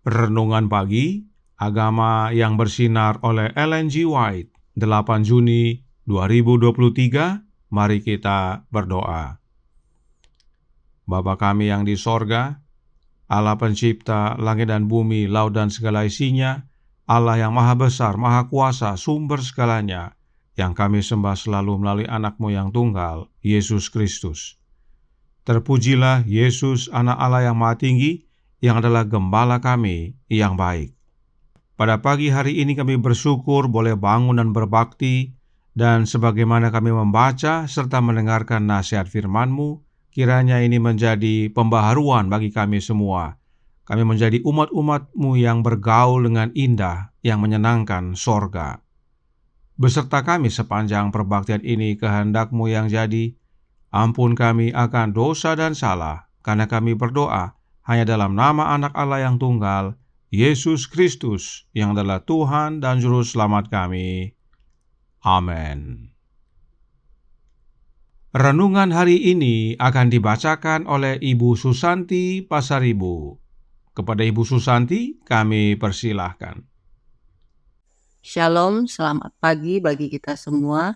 Renungan Pagi, Agama yang Bersinar oleh Ellen G. White, 8 Juni 2023. Mari kita berdoa. Bapa kami yang di sorga, Allah pencipta langit dan bumi, laut dan segala isinya, Allah yang maha besar, maha kuasa, sumber segalanya, yang kami sembah selalu melalui anak-Mu yang tunggal, Yesus Kristus. Terpujilah Yesus, anak Allah yang maha tinggi, yang adalah gembala kami yang baik. Pada pagi hari ini kami bersyukur boleh bangun dan berbakti, dan sebagaimana kami membaca serta mendengarkan nasihat firman-Mu, kiranya ini menjadi pembaharuan bagi kami semua. Kami menjadi umat-umat-Mu yang bergaul dengan indah, yang menyenangkan sorga. Beserta kami sepanjang perbaktian ini, kehendak-Mu yang jadi. Ampun kami akan dosa dan salah, karena kami berdoa hanya dalam nama anak Allah yang tunggal, Yesus Kristus, yang adalah Tuhan dan Juru Selamat kami. Amin. Renungan hari ini akan dibacakan oleh Ibu Susanti Pasaribu. Kepada Ibu Susanti, kami persilahkan. Shalom, selamat pagi bagi kita semua.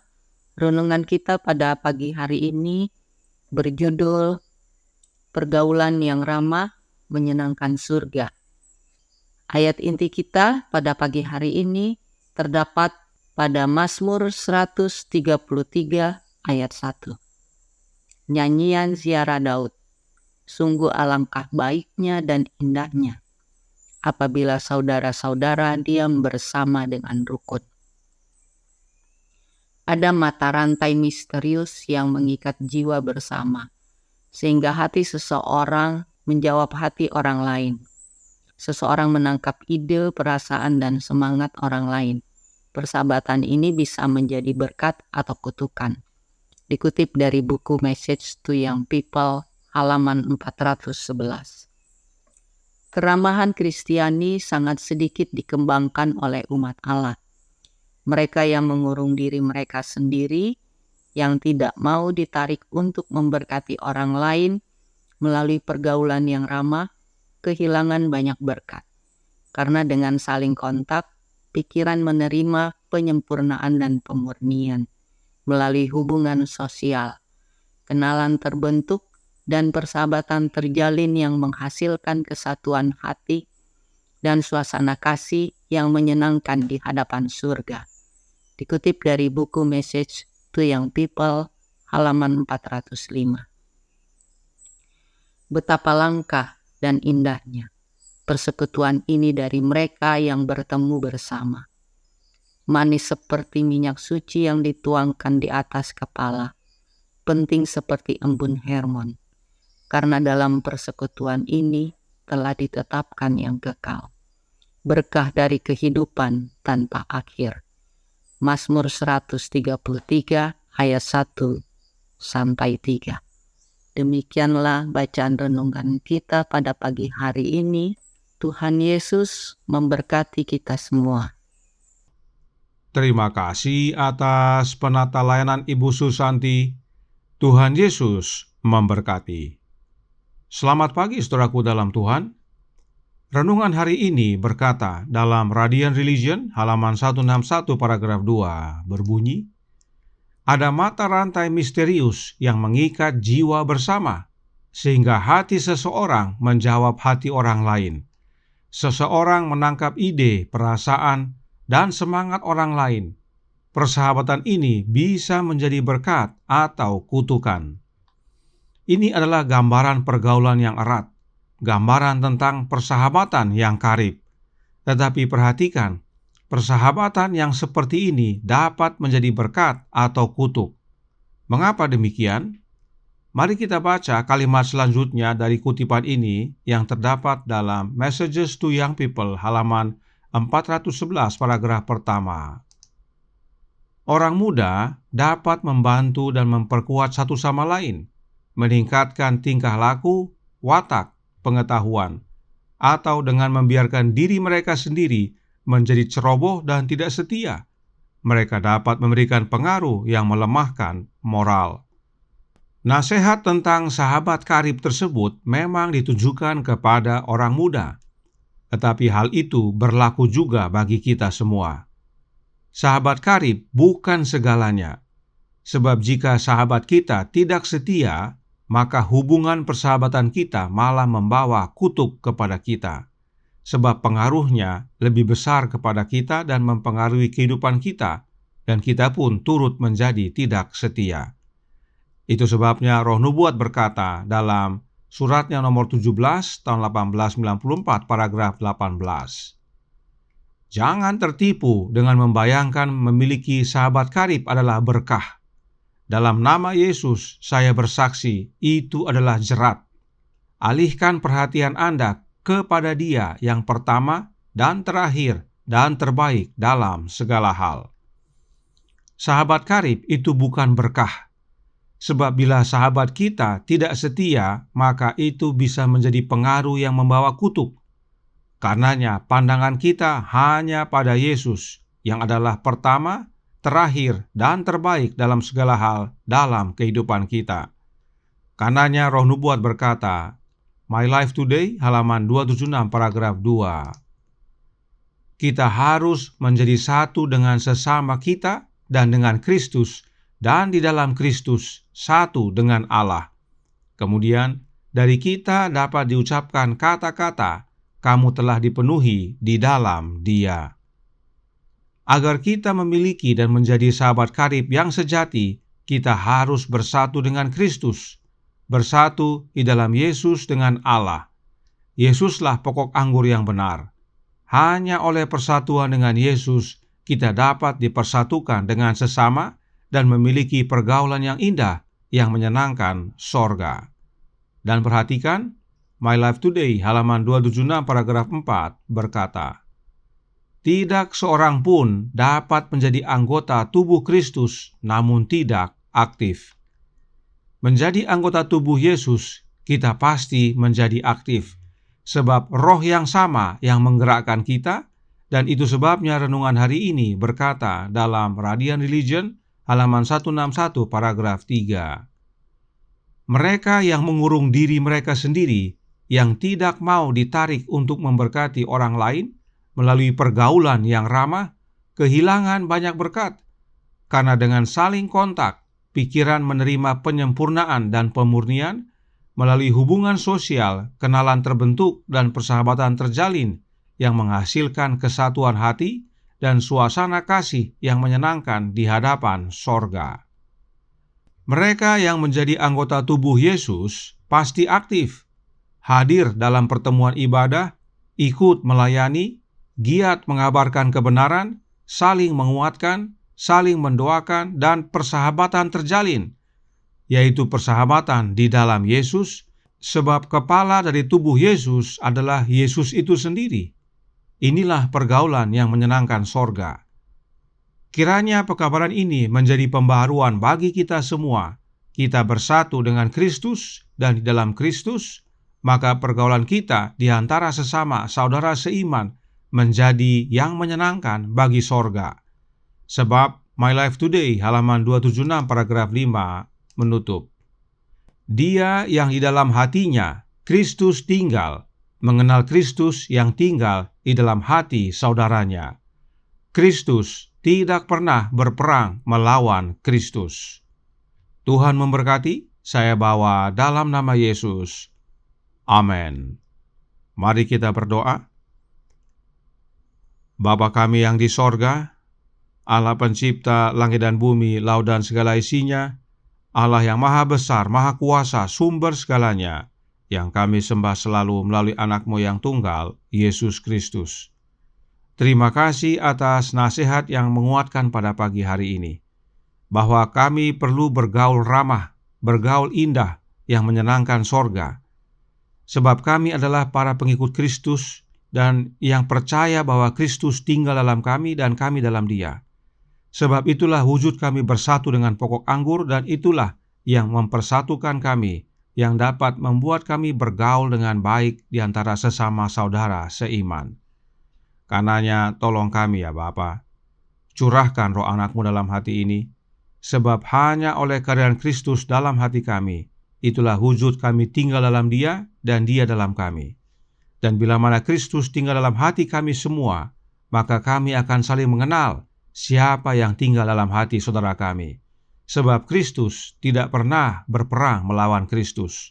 Renungan kita pada pagi hari ini berjudul Pergaulan yang Ramah Menyenangkan Surga. Ayat inti kita pada pagi hari ini terdapat pada Mazmur 133 ayat 1. Nyanyian ziarah Daud. Sungguh alangkah baiknya dan indahnya apabila saudara-saudara diam bersama dengan rukun. Ada mata rantai misterius yang mengikat jiwa bersama, sehingga hati seseorang menjawab hati orang lain. Seseorang menangkap ide, perasaan, dan semangat orang lain. Persahabatan ini bisa menjadi berkat atau kutukan. Dikutip dari buku Message to Young People, halaman 411. Keramahan Kristiani sangat sedikit dikembangkan oleh umat Allah. Mereka yang mengurung diri mereka sendiri, yang tidak mau ditarik untuk memberkati orang lain melalui pergaulan yang ramah, kehilangan banyak berkat. Karena dengan saling kontak, pikiran menerima penyempurnaan dan pemurnian melalui hubungan sosial. Kenalan terbentuk dan persahabatan terjalin yang menghasilkan kesatuan hati dan suasana kasih yang menyenangkan di hadapan surga. Dikutip dari buku Message to Young People, halaman 405. Betapa langka dan indahnya persekutuan ini dari mereka yang bertemu bersama. Manis seperti minyak suci yang dituangkan di atas kepala, penting seperti embun Hermon, karena dalam persekutuan ini telah ditetapkan yang kekal, berkah dari kehidupan tanpa akhir. Mazmur 133 ayat 1 sampai 3. Demikianlah bacaan renungan kita pada pagi hari ini. Tuhan Yesus memberkati kita semua. Terima kasih atas penata layanan Ibu Susanti. Tuhan Yesus memberkati. Selamat pagi saudaraku dalam Tuhan. Renungan hari ini berkata dalam Radiant Religion halaman 161 paragraf 2 berbunyi, ada mata rantai misterius yang mengikat jiwa bersama, sehingga hati seseorang menjawab hati orang lain. Seseorang menangkap ide, perasaan, dan semangat orang lain. Persahabatan ini bisa menjadi berkat atau kutukan. Ini adalah gambaran pergaulan yang erat, gambaran tentang persahabatan yang karib. Tetapi perhatikan, persahabatan yang seperti ini dapat menjadi berkat atau kutuk. Mengapa demikian? Mari kita baca kalimat selanjutnya dari kutipan ini yang terdapat dalam Messages to Young People halaman 411 paragraf pertama. Orang muda dapat membantu dan memperkuat satu sama lain, meningkatkan tingkah laku, watak, pengetahuan, atau dengan membiarkan diri mereka sendiri menjadi ceroboh dan tidak setia. Mereka dapat memberikan pengaruh yang melemahkan moral. Nasihat tentang sahabat karib tersebut memang ditujukan kepada orang muda. tetapi hal itu berlaku juga bagi kita semua. Sahabat karib bukan segalanya, sebab jika sahabat kita tidak setia, maka hubungan persahabatan kita malah membawa kutuk kepada kita, sebab pengaruhnya lebih besar kepada kita dan mempengaruhi kehidupan kita, dan kita pun turut menjadi tidak setia. Itu sebabnya Roh Nubuat berkata dalam suratnya nomor 17 tahun 1894 paragraf 18. Jangan tertipu dengan membayangkan memiliki sahabat karib adalah berkah. Dalam nama Yesus, saya bersaksi, itu adalah jerat. Alihkan perhatian Anda kepada Dia yang pertama dan terakhir dan terbaik dalam segala hal. Sahabat karib itu bukan berkah. Sebab bila sahabat kita tidak setia, maka itu bisa menjadi pengaruh yang membawa kutuk. Karenanya pandangan kita hanya pada Yesus yang adalah pertama, terakhir, dan terbaik dalam segala hal dalam kehidupan kita. Karenanya Roh Nubuat berkata, My Life Today, halaman 276 paragraf 2. Kita harus menjadi satu dengan sesama kita dan dengan Kristus, dan di dalam Kristus satu dengan Allah. Kemudian dari kita dapat diucapkan kata-kata, kamu telah dipenuhi di dalam Dia. Agar kita memiliki dan menjadi sahabat karib yang sejati, kita harus bersatu dengan Kristus, bersatu di dalam Yesus dengan Allah. Yesuslah pokok anggur yang benar. Hanya oleh persatuan dengan Yesus, kita dapat dipersatukan dengan sesama dan memiliki pergaulan yang indah, yang menyenangkan sorga. Dan perhatikan, My Life Today, halaman 276 paragraf 4 berkata, tidak seorang pun dapat menjadi anggota tubuh Kristus, namun tidak aktif. Menjadi anggota tubuh Yesus, kita pasti menjadi aktif, sebab roh yang sama yang menggerakkan kita, dan itu sebabnya renungan hari ini berkata dalam Radiant Religion, halaman 161 paragraf 3. Mereka yang mengurung diri mereka sendiri, yang tidak mau ditarik untuk memberkati orang lain melalui pergaulan yang ramah, kehilangan banyak berkat. Karena dengan saling kontak, pikiran menerima penyempurnaan dan pemurnian, melalui hubungan sosial, kenalan terbentuk dan persahabatan terjalin yang menghasilkan kesatuan hati dan suasana kasih yang menyenangkan di hadapan sorga. Mereka yang menjadi anggota tubuh Yesus pasti aktif, hadir dalam pertemuan ibadah, ikut melayani, giat mengabarkan kebenaran, saling menguatkan, saling mendoakan, dan persahabatan terjalin, yaitu persahabatan di dalam Yesus, sebab kepala dari tubuh Yesus adalah Yesus itu sendiri. Inilah pergaulan yang menyenangkan sorga. Kiranya pekabaran ini menjadi pembaharuan bagi kita semua. Kita bersatu dengan Kristus dan di dalam Kristus, maka pergaulan kita di antara sesama saudara seiman menjadi yang menyenangkan bagi sorga. Sebab My Life Today, halaman 276 paragraf 5 menutup. Dia yang di dalam hatinya Kristus tinggal, mengenal Kristus yang tinggal di dalam hati saudaranya. Kristus tidak pernah berperang melawan Kristus. Tuhan memberkati. Saya bawa dalam nama Yesus. Amin. Mari kita berdoa. Bapa kami yang di sorga, Allah pencipta langit dan bumi, laut dan segala isinya, Allah yang maha besar, maha kuasa, sumber segalanya, yang kami sembah selalu melalui anak-Mu yang tunggal, Yesus Kristus. Terima kasih atas nasihat yang menguatkan pada pagi hari ini, bahwa kami perlu bergaul ramah, bergaul indah yang menyenangkan sorga, sebab kami adalah para pengikut Kristus dan yang percaya bahwa Kristus tinggal dalam kami dan kami dalam Dia. Sebab itulah wujud kami bersatu dengan pokok anggur, dan itulah yang mempersatukan kami, yang dapat membuat kami bergaul dengan baik di antara sesama saudara seiman. Karenanya tolong kami ya Bapa, curahkan roh anak-Mu dalam hati ini, sebab hanya oleh kehadiran Kristus dalam hati kami, itulah wujud kami tinggal dalam Dia dan Dia dalam kami. Dan bila mana Kristus tinggal dalam hati kami semua, maka kami akan saling mengenal siapa yang tinggal dalam hati saudara kami. Sebab Kristus tidak pernah berperang melawan Kristus.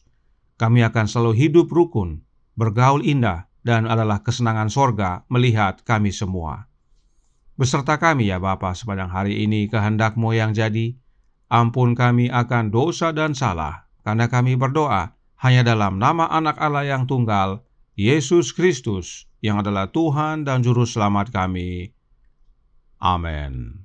Kami akan selalu hidup rukun, bergaul indah, dan adalah kesenangan sorga melihat kami semua. Beserta kami ya Bapa sepanjang hari ini kehendak-Mu yang jadi. Ampun kami akan dosa dan salah, karena kami berdoa hanya dalam nama Anak Allah yang tunggal, Yesus Kristus, yang adalah Tuhan dan Juru Selamat kami. Amin.